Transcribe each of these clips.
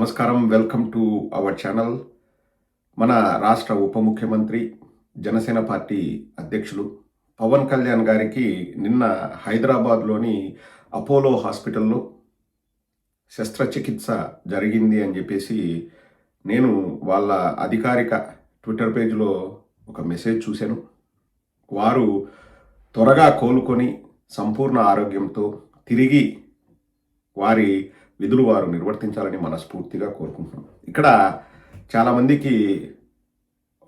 నమస్కారం. Welcome to our channel. మన రాష్ట్ర ఉప ముఖ్యమంత్రి, జనసేన పార్టీ అధ్యక్షులు పవన్ కళ్యాణ్ గారికి నిన్న హైదరాబాద్లోని అపోలో హాస్పిటల్లో శస్త్రచికిత్స జరిగింది అని చెప్పేసి నేను వాళ్ళ అధికారిక ట్విట్టర్ పేజ్లో ఒక మెసేజ్ చూశాను. వారు త్వరగా కోలుకొని సంపూర్ణ ఆరోగ్యంతో తిరిగి వారి విధులు వారు నిర్వర్తించాలని మనస్ఫూర్తిగా కోరుకుంటున్నాం. ఇక్కడ చాలామందికి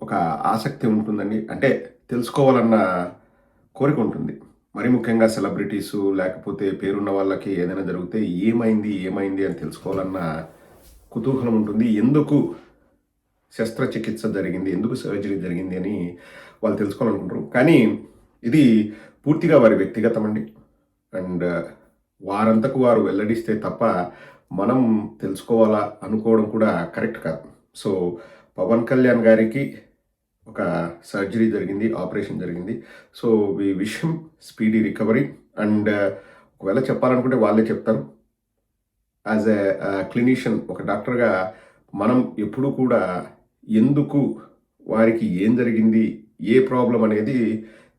ఒక ఆసక్తి ఉంటుందండి, అంటే తెలుసుకోవాలన్న కోరిక ఉంటుంది. మరి ముఖ్యంగా సెలబ్రిటీసు లేకపోతే పేరున్న వాళ్ళకి ఏదైనా జరిగితే ఏమైంది అని తెలుసుకోవాలన్న కుతూహలం ఉంటుంది. ఎందుకు శస్త్రచికిత్స జరిగింది, ఎందుకు సర్జరీ జరిగింది అని వాళ్ళు తెలుసుకోవాలనుకుంటారు. కానీ ఇది పూర్తిగా వారి వ్యక్తిగతం అండి. అండ్ వారంతకు వారు వెల్లడిస్తే తప్ప మనం తెలుసుకోవాలా అనుకోవడం కూడా కరెక్ట్ కాదు. సో పవన్ కళ్యాణ్ గారికి ఒక సర్జరీ జరిగింది, ఆపరేషన్ జరిగింది. So we wish him speedy recovery. And ఒకవేళ చెప్పాలనుకుంటే వాళ్ళే చెప్తారు. యాజ్ ఎ క్లినీషియన్, ఒక డాక్టర్గా మనం ఎప్పుడు కూడా ఎందుకు వారికి ఏం జరిగింది, ఏ ప్రాబ్లం అనేది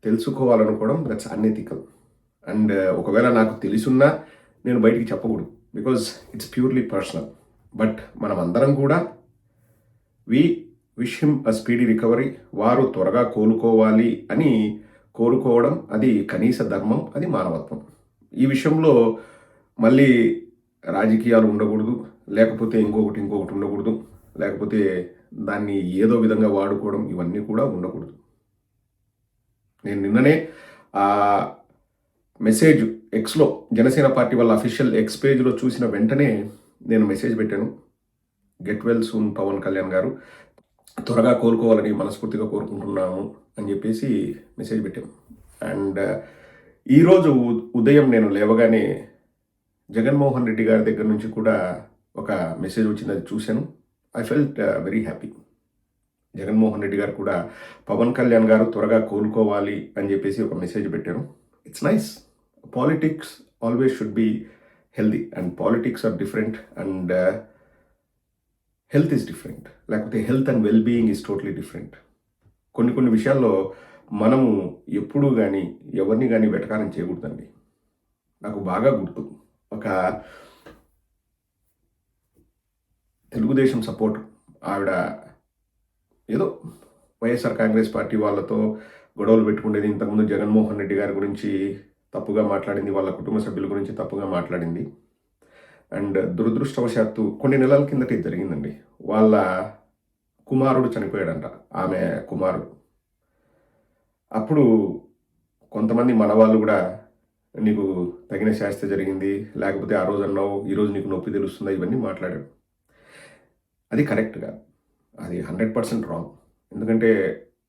తెలుసుకోవాలనుకోవడం దట్స్ అన్ఎథికల్. అండ్ ఒకవేళ నాకు తెలుసున్నా నేను బయటికి చెప్పకూడదు, because it's purely personal. But మనం అందరం కూడా we wish him a speedy recovery. వారు త్వరగా కోలుకోవాలి అని కోరుకోవడం అది కనీస ధర్మం, అది మానవత్వం. ఈ విషయంలో మళ్ళీ రాజకీయాలు ఉండకూడదు, లేకపోతే ఇంకొకటి ఉండకూడదు, లేకపోతే దాన్ని ఏదో విధంగా వాడుకోవడం, ఇవన్నీ కూడా ఉండకూడదు. నేను నిన్ననే మెసేజ్ ఎక్స్లో, జనసేన పార్టీ వాళ్ళ అఫీషియల్ ఎక్స్ పేజ్లో చూసిన వెంటనే నేను మెసేజ్ పెట్టాను. Get well soon Pawan Kalyan garu, త్వరగా కోలుకోవాలని మనస్ఫూర్తిగా కోరుకుంటున్నాము అని చెప్పేసి మెసేజ్ పెట్టాను. అండ్ ఈరోజు ఉదయం నేను లేవగానే జగన్మోహన్ రెడ్డి గారి దగ్గర నుంచి కూడా ఒక మెసేజ్ వచ్చింది, అది చూశాను. I felt very happy. Jaganmohan Reddy గారు కూడా పవన్ కళ్యాణ్ గారు త్వరగా కోలుకోవాలి అని చెప్పేసి ఒక మెసేజ్ పెట్టారు. It's nice. Politics always should be healthy, and politics are different, and health is different. లేకపోతే health and well being is totally different. కొన్ని విషయాల్లో మనము ఎప్పుడూ కానీ ఎవరిని కానీ వెటకారం చేయకూడదండి. నాకు బాగా గుర్తు, ఒక తెలుగుదేశం సపోర్ట్ ఆవిడ ఏదో వైఎస్ఆర్ కాంగ్రెస్ పార్టీ వాళ్ళతో గొడవలు పెట్టుకునేది. ఇంతకుముందు జగన్మోహన్ రెడ్డి గారి గురించి తప్పుగా మాట్లాడింది, వాళ్ళ కుటుంబ సభ్యుల గురించి తప్పుగా మాట్లాడింది. అండ్ దురదృష్టవశాత్తు కొన్ని నెలల కిందట ఇది జరిగిందండి. వాళ్ళ కుమారుడు చనిపోయాడంట, ఆమె కుమారుడు. అప్పుడు కొంతమంది మన వాళ్ళు కూడా నీకు తగిన శాస్తి జరిగింది, లేకపోతే ఆ రోజు అన్నావు, ఈరోజు నీకు నొప్పి తెలుస్తుందా, ఇవన్నీ మాట్లాడాడు. అది కరెక్ట్ కాదు, అది 100% రాంగ్. ఎందుకంటే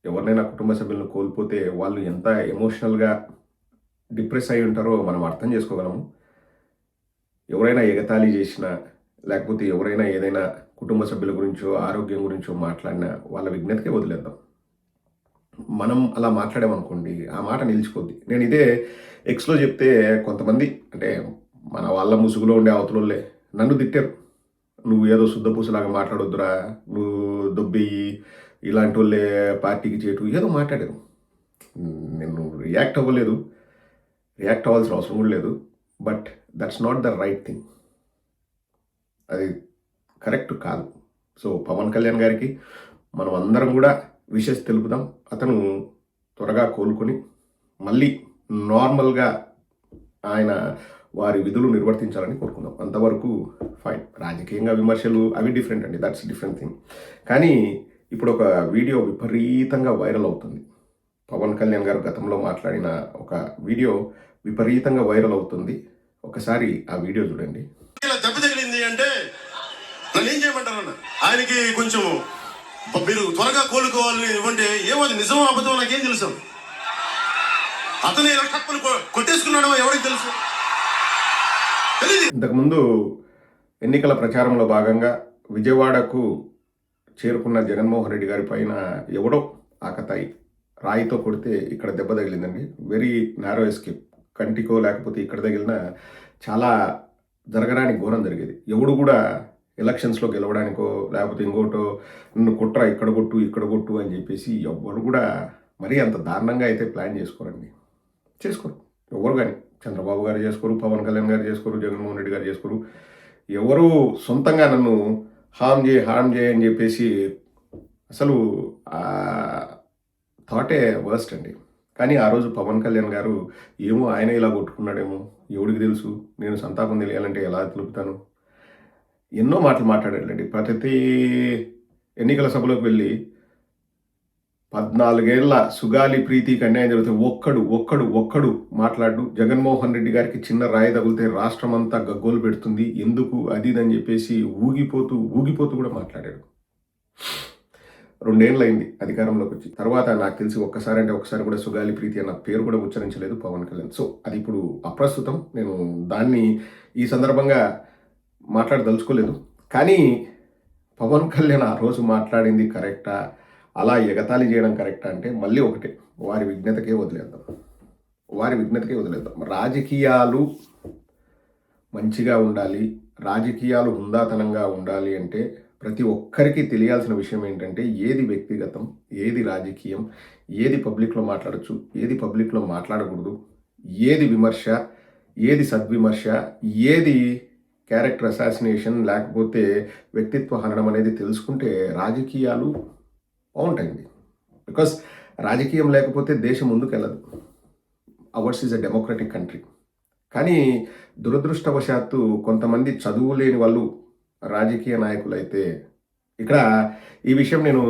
ఎవరినైనా కుటుంబ సభ్యులను కోల్పోతే వాళ్ళు ఎంత ఎమోషనల్గా డిప్రెస్ అయి ఉంటారో మనం అర్థం చేసుకోగలము. ఎవరైనా ఎగతాళి చేసినా, లేకపోతే ఎవరైనా ఏదైనా కుటుంబ సభ్యుల గురించో ఆరోగ్యం గురించో మాట్లాడినా వాళ్ళ విజ్ఞతకే వదిలేద్దాం. మనం అలా మాట్లాడామనుకోండి, ఆ మాట నిలిచిపోద్ది. నేను ఇదే ఎక్స్లో చెప్తే కొంతమంది, అంటే మన వాళ్ళ ముసుగులో ఉండే అవతలోళ్ళే నన్ను తిట్టారు. నువ్వు ఏదో శుద్ధపూసలాగా మాట్లాడొద్దురా, నువ్వు దొబ్బెయ్యి, ఇలాంటి వాళ్ళే పార్టీకి చేటు, ఏదో మాట్లాడారు. నేను రియాక్ట్ అవ్వాల్సిన అవసరం కూడా లేదు. But that's not the right thing, అది కరెక్ట్ కాదు. సో పవన్ కళ్యాణ్ గారికి మనం అందరం కూడా విషెస్ తెలుపుదాం. అతను త్వరగా కోలుకొని మళ్ళీ నార్మల్గా ఆయన వారి విధులు నిర్వర్తించాలని కోరుకుందాం. అంతవరకు ఫైన్. రాజకీయంగా విమర్శలు అవి డిఫరెంట్ అండి, దట్స్ డిఫరెంట్ థింగ్. కానీ ఇప్పుడు ఒక వీడియో విపరీతంగా వైరల్ అవుతుంది. పవన్ కళ్యాణ్ గారు గతంలో మాట్లాడిన ఒక వీడియో విపరీతంగా వైరల్ అవుతుంది. ఒకసారి ఆ వీడియో చూడండి. దెబ్బ తగిలింది అంటే నన్ను ఏం చేయమంటారు? ఆయనకి కొంచెం మీరు త్వరగా కోలుకోవాలని ఇవ్వండి. ఏమో అది నిజమో అబద్ధమో నాకేం తెలుసు. అతను కొట్టేసుకున్నాడో ఎవరికి తెలుసు. ఇంతకుముందు ఎన్నికల ప్రచారంలో భాగంగా విజయవాడకు చేరుకున్న జగన్మోహన్ రెడ్డి గారి పైన ఎవడో ఆకతాయి రాయితో కొడితే ఇక్కడ దెబ్బ తగిలిందండి. Very narrow escape. కంటికో లేకపోతే ఇక్కడ తగిలిన చాలా జరగరాని ఘోరం జరిగేది. ఎవడు కూడా ఎలక్షన్స్లో గెలవడానికో లేకపోతే ఇంకోటో నన్ను కుట్ర ఇక్కడ కొట్టు అని చెప్పేసి ఎవ్వరు కూడా మరీ అంత దారుణంగా అయితే ప్లాన్ చేసుకోరు ఎవరు కానీ. చంద్రబాబు గారు చేసుకోరు, పవన్ కళ్యాణ్ గారు చేసుకోరు, జగన్మోహన్ రెడ్డి గారు చేసుకోరు. ఎవరు సొంతంగా నన్ను హామ్ చేయి అని చెప్పేసి అసలు థాటే వర్స్ట్ అండి. కానీ ఆ రోజు పవన్ కళ్యాణ్ గారు ఏమో ఆయన ఇలా కొట్టుకున్నాడేమో ఎవడికి తెలుసు, నేను సంతాపం తెలియాలంటే ఎలా తెలుపుతాను, ఎన్నో మాటలు మాట్లాడాడండి. ప్రతి ఎన్నికల సభలోకి వెళ్ళి 14 ఏళ్ల సుగాలి ప్రీతికి అన్యాయం జరిగితే ఒక్కడు మాట్లాడు. జగన్మోహన్ రెడ్డి గారికి చిన్న రాయి తగిలితే రాష్ట్రం అంతా గగ్గోలు పెడుతుంది, ఎందుకు అది అని చెప్పేసి ఊగిపోతూ కూడా మాట్లాడాడు. 2 ఏళ్ళు అయింది అధికారంలోకి వచ్చి. తర్వాత నాకు తెలిసి ఒక్కసారి కూడా సుగాలి ప్రీతి అన్న పేరు కూడా ఉచ్చరించలేదు పవన్ కళ్యాణ్. సో అది ఇప్పుడు అప్రస్తుతం. నేను దాన్ని ఈ సందర్భంగా మాట్లాడదలుచుకోలేదు. కానీ పవన్ కళ్యాణ్ ఆ రోజు మాట్లాడింది కరెక్టా, అలా ఎగతాళి చేయడం కరెక్టా అంటే మళ్ళీ ఒకటే, వారి విజ్ఞతకే వదిలేద్దాం. రాజకీయాలు మంచిగా ఉండాలి, రాజకీయాలు హుందాతనంగా ఉండాలి అంటే ప్రతి ఒక్కరికి తెలియాల్సిన విషయం ఏంటంటే ఏది వ్యక్తిగతం, ఏది రాజకీయం, ఏది పబ్లిక్లో మాట్లాడచ్చు, ఏది పబ్లిక్లో మాట్లాడకూడదు, ఏది విమర్శ, ఏది సద్విమర్శ, ఏది క్యారెక్టర్ అసాసినేషన్ లేకపోతే వ్యక్తిత్వ హననం అనేది తెలుసుకుంటే రాజకీయాలు బాగుంటాయండి. బికాస్ రాజకీయం లేకపోతే దేశం ముందుకెళ్ళదు. Ours is a democratic country. కానీ దురదృష్టవశాత్తు కొంతమంది చదువు లేని వాళ్ళు రాజకీయ నాయకులు అయితే, ఇక్కడ ఈ విషయం నేను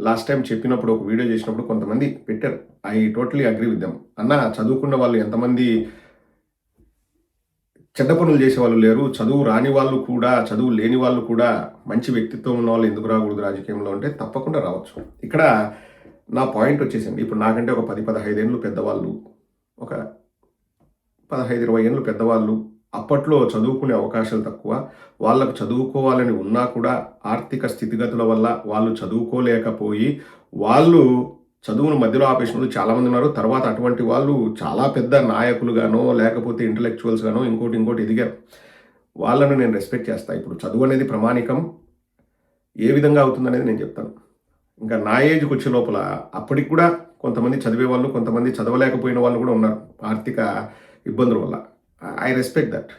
లాస్ట్ టైం చెప్పినప్పుడు ఒక వీడియో చేసినప్పుడు కొంతమంది పెట్టారు, I totally agree with them. అన్న చదువుకున్న వాళ్ళు ఎంతమంది చెడ్డ పనులు చేసేవాళ్ళు లేరు, చదువు రాని వాళ్ళు కూడా, చదువు లేని వాళ్ళు కూడా మంచి వ్యక్తిత్వం ఉన్న వాళ్ళు ఎందుకు రాకూడదు రాజకీయంలో అంటే తప్పకుండా రావచ్చు. ఇక్కడ నా పాయింట్ వచ్చేసింది, ఇప్పుడు నాకంటే ఒక 10-15 ఏళ్ళు పెద్దవాళ్ళు, ఒక 15-20 ఏళ్ళు పెద్దవాళ్ళు, అప్పట్లో చదువుకునే అవకాశాలు తక్కువ, వాళ్ళకు చదువుకోవాలని ఉన్నా కూడా ఆర్థిక స్థితిగతుల వల్ల వాళ్ళు చదువుకోలేకపోయి వాళ్ళు చదువును మధ్యలో ఆపేసిన వాళ్ళు చాలామంది ఉన్నారు. తర్వాత అటువంటి వాళ్ళు చాలా పెద్ద నాయకులుగానో లేకపోతే ఇంటలెక్చువల్స్ గానో ఇంకోటి ఎదిగారు. వాళ్ళను నేను రెస్పెక్ట్ చేస్తాను. ఇప్పుడు చదువు అనేది ప్రమాణికం ఏ విధంగా అవుతుందనేది నేను చెప్తాను. ఇంకా నా ఏజ్కి వచ్చే లోపల అప్పటికి కూడా కొంతమంది చదివే వాళ్ళు, కొంతమంది చదవలేకపోయిన వాళ్ళు కూడా ఉన్నారు ఆర్థిక ఇబ్బందుల వల్ల. I respect that.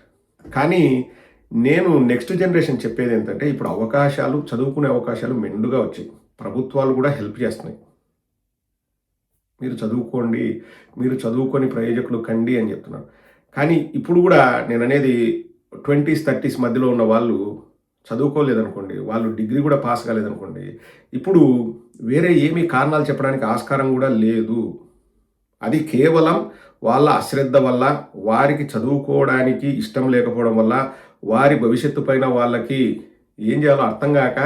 కానీ నేను నెక్స్ట్ జనరేషన్ చెప్పేది ఏంటంటే ఇప్పుడు అవకాశాలు, చదువుకునే అవకాశాలు మెండుగా వచ్చాయి. ప్రభుత్వాలు కూడా హెల్ప్ చేస్తున్నాయి. మీరు చదువుకోండి, మీరు చదువుకొని ప్రయోజకులు కండి అని చెప్తున్నారు. కానీ ఇప్పుడు కూడా నేను అనేది 20s 30s మధ్యలో ఉన్న వాళ్ళు చదువుకోలేదనుకోండి, వాళ్ళు డిగ్రీ కూడా పాస్ కాలేదనుకోండి, ఇప్పుడు వేరే ఏమీ కారణాలు చెప్పడానికి ఆస్కారం కూడా లేదు. అది కేవలం వాళ్ళ అశ్రద్ధ వల్ల, వారికి చదువుకోవడానికి ఇష్టం లేకపోవడం వల్ల, వారి భవిష్యత్తు పైన వాళ్ళకి ఏం చేయాలో అర్థం కాక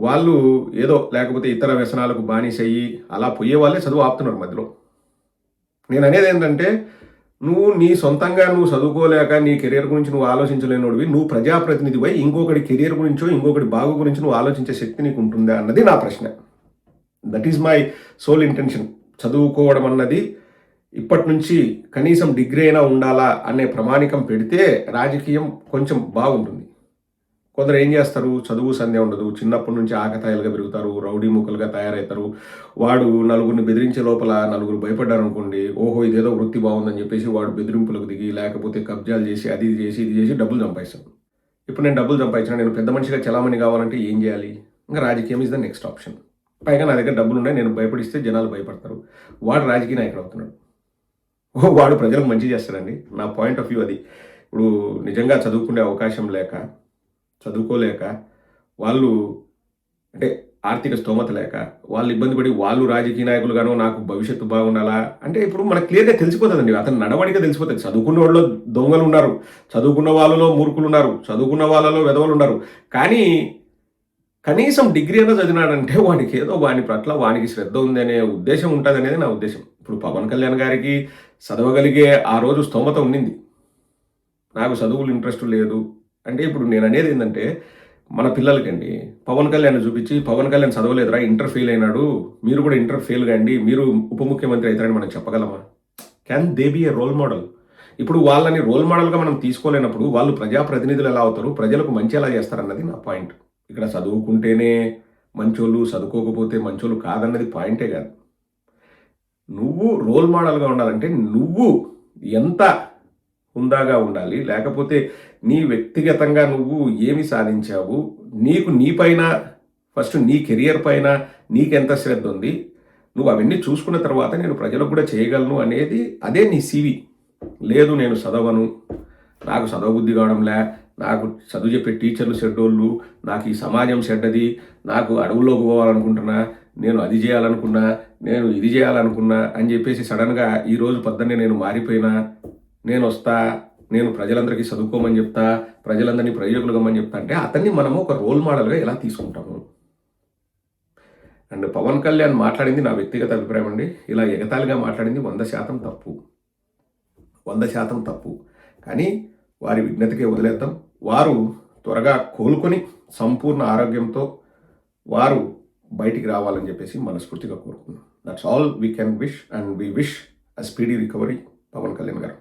వాళ్ళు ఏదో లేకపోతే ఇతర వ్యసనాలకు బానిసయ్యి అలా పోయే వాళ్ళే చదువు ఆపుతున్నారు మధ్యలో. నేను అనేది ఏంటంటే నీ సొంతంగా నువ్వు చదువుకోలేక నీ కెరీర్ గురించి నువ్వు ఆలోచించలేనోడివి, నువ్వు ప్రజాప్రతినిధిపై ఇంకొకటి కెరీర్ గురించో ఇంకొకటి బాగు గురించి నువ్వు ఆలోచించే శక్తి నీకు ఉంటుందా అన్నది నా ప్రశ్న. That is my sole intention. చదువుకోవడం అన్నది ఇప్పటి నుంచి కనీసం డిగ్రీ అయినా ఉండాలా అనే ప్రమాణికం పెడితే రాజకీయం కొంచెం బాగుంటుంది. కొందరు ఏం చేస్తారు, చదువు సంధ్య ఉండదు, చిన్నప్పటి నుంచి ఆకతాయిలుగా పెరుగుతారు, రౌడీ ముక్కలుగా తయారవుతారు. వాడు నలుగురిని బెదిరించే లోపల నలుగురు భయపడ్డారు అనుకోండి, ఓహో ఇదేదో వృత్తి బాగుందని చెప్పేసి వాడు బెదిరింపులకు దిగి లేకపోతే కబ్జాలు చేసి అది ఇది చేసి డబ్బులు సంపాదిస్తాడు. ఇప్పుడు నేను డబ్బులు సంపాదించిన, నేను పెద్ద మనిషిగా చలామణి కావాలంటే ఏం చేయాలి? ఇంకా రాజకీయం ఇస్ ద నెక్స్ట్ ఆప్షన్. పైగా నా దగ్గర డబ్బులు ఉన్నాయి, నేను భయపడిస్తే జనాలు భయపడతారు. వాడు రాజకీయ నాయకుడు అవుతున్నాడు. వాడు ప్రజలకు మంచి చేస్తాడండి. నా పాయింట్ ఆఫ్ వ్యూ అది. ఇప్పుడు నిజంగా చదువుకునే అవకాశం లేక, చదువుకోలేక, వాళ్ళు అంటే ఆర్థిక స్తోమత లేక వాళ్ళు ఇబ్బంది పడి వాళ్ళు రాజకీయ నాయకులుగానో నాకు భవిష్యత్తు బాగుండాలా అంటే ఇప్పుడు మనకు క్లియర్గా తెలిసిపోతుందండి. అతని నడవడిగా తెలిసిపోతుంది. చదువుకున్న వాళ్ళలో దొంగలు ఉన్నారు, చదువుకున్న వాళ్ళలో మూర్ఖులు ఉన్నారు, చదువుకున్న వాళ్ళలో వెధవలు ఉన్నారు. కానీ కనీసం డిగ్రీ అయినా చదివినాడంటే వాడికి ఏదో వాని పట్ల వానికి శ్రద్ధ ఉందనే ఉద్దేశం ఉంటుంది అనేది నా ఉద్దేశం. ఇప్పుడు పవన్ కళ్యాణ్ గారికి చదవగలిగే ఆ రోజు స్తోమత ఉండింది, నాకు చదువులు ఇంట్రెస్ట్ లేదు అంటే ఇప్పుడు నేను అనేది ఏంటంటే మన పిల్లలకండి పవన్ కళ్యాణ్ చూపించి పవన్ కళ్యాణ్ చదవలేదురా, ఇంటర్ ఫెయిల్ అయినాడు, మీరు కూడా ఇంటర్ ఫెయిల్ కాండి, మీరు ఉప ముఖ్యమంత్రి అవుతారని మనం చెప్పగలమా? Can they be a role model? ఇప్పుడు వాళ్ళని రోల్ మోడల్గా మనం తీసుకోలేనప్పుడు వాళ్ళు ప్రజాప్రతినిధులు ఎలా అవుతారు, ప్రజలకు మంచి ఎలా చేస్తారన్నది నా పాయింట్. ఇక్కడ చదువుకుంటేనే మంచోళ్ళు, చదువుకోకపోతే మంచోళ్ళు కాదన్నది పాయింటే కాదు. నువ్వు రోల్ మోడల్గా ఉండాలంటే నువ్వు ఎంత హుందాగా ఉండాలి, లేకపోతే నీ వ్యక్తిగతంగా నువ్వు ఏమి సాధించావు, నీకు నీ పైన ఫస్ట్ నీ కెరియర్ పైన నీకెంత శ్రద్ధ ఉంది, నువ్వు అవన్నీ చూసుకున్న తర్వాత నేను ప్రజలకు కూడా చేయగలను అనేది అదే నీ సివి. లేదు నేను చదవను, నాకు చదవబుద్ధి కావడంలే, నాకు చదువు చెప్పే టీచర్లు చెడ్డోళ్ళు, నాకు ఈ సమాజం చెడ్డది, నాకు అడవుల్లోకి పోవాలనుకుంటున్నా, నేను అది చేయాలనుకున్నా, నేను ఇది చేయాలనుకున్నా అని చెప్పేసి సడన్గా ఈరోజు పొద్దున్నే నేను మారిపోయినా, నేను వస్తా, నేను ప్రజలందరికీ చదువుకోమని చెప్తా, ప్రజలందరినీ ప్రయోజకులు కమ్మని చెప్తా అంటే అతన్ని మనము ఒక రోల్ మోడల్గా ఎలా తీసుకుంటాము? అండ్ పవన్ కళ్యాణ్ మాట్లాడింది నా వ్యక్తిగత అభిప్రాయం అండి. ఇలా ఎగతాళిగా మాట్లాడింది 100% తప్పు, 100% తప్పు. కానీ వారి విజ్ఞతకే వదిలేద్దాం. వారు త్వరగా కోలుకొని సంపూర్ణ ఆరోగ్యంతో వారు బయటికి రావాలని చెప్పేసి మనస్ఫూర్తిగా కోరుకుంటున్నాం. That's all we can wish, and we wish a speedy recovery Pawan Kalyan గారు.